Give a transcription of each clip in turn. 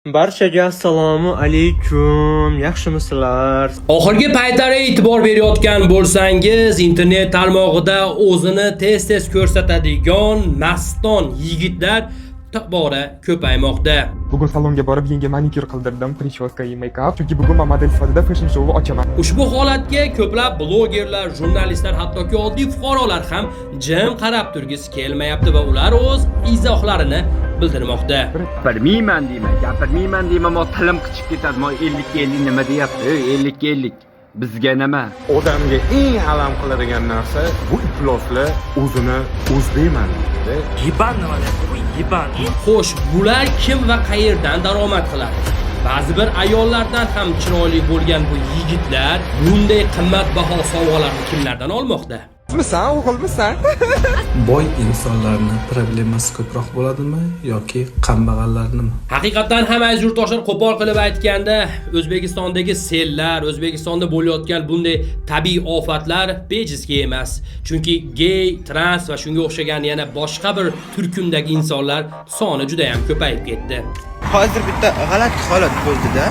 Barchaga assalomu alaykum. Yaxshimisizlar? Oxirgi paytlarda e'tibor berayotgan bo'lsangiz, internet tarmog'ida o'zini tez ko'rsatadigan maston yigitlar tobora ko'paymoqda. Bugun salonga borib yangi manikyur qildirdim, прическа и make-up. Chunki bugun men model sifatida fashion show ochaman. Ushbu holatga ko'plab blogerlar, jurnalistlar, hattoki oddiy fuqarolar ham jim qarab turgisi kelmayapti va ular o'z izohlarini bildirmoqda. Gapirmayman deyman, mo tilim qichib ketadi. Mo 50 nima deyapti? 50 bizga nima? Odamga eng alam qiladigan narsa bu ifloslar o'zini o'zlayman deydi. Yiban nima deyapti? Bu yiban. Xo'sh, bular kim va qayerdan daromad qiladi? Ba'zi bir ayollardan ham chiroyli bo'lgan bu yigitlar bunday qimmatbaho sovg'alarni kimlardan olmoqda? Misan, o'g'ilmisan? Boy insonlarni problemasi ko'proq bo'ladimi yoki kambag'allarnimi? Haqiqatan ham aziz yurtdoshlar, qo'pol qilib aytganda O'zbekistondagi sellar, O'zbekistonda bo'layotgan bunday tabiiy ofatlar bejizga emas. Chunki gay, trans va shunga o'xshagan yana boshqa bir turkumdagi insonlar soni juda ham ko'payib ketdi. Hozir bitta g'alati holat bo'ldi-da.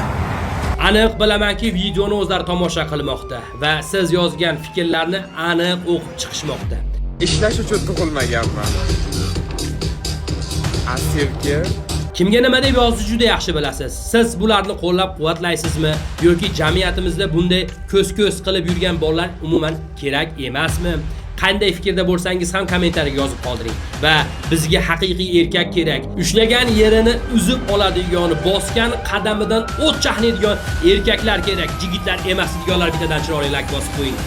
Aniq bilamanki, videoni o'zlari tomosha qilmoqda va siz yozgan fikrlarni aniq o'qib chiqishmoqda. Ishlash uchun tug'ilmaganman. Asirga Kimga nima deb yozish juda yaxshi bilasiz. Siz bularni qo'llab-quvvatlaysizmi yoki jamiyatimizda bunday ko'z-ko'z qilib yurgan bolalar umuman kerak emasmi? Qanday fikrda bo'lsangiz ham kommentariyaga yozib qoldiring. Va bizga haqiqiy erkak kerak. Ushlagan yerini uzib oladigan, bosgan qadamidan o't chaqnaydigan erkaklar kerak. Yigitlar emas, deganlar bittadan chiroyli like bosib qo'ying.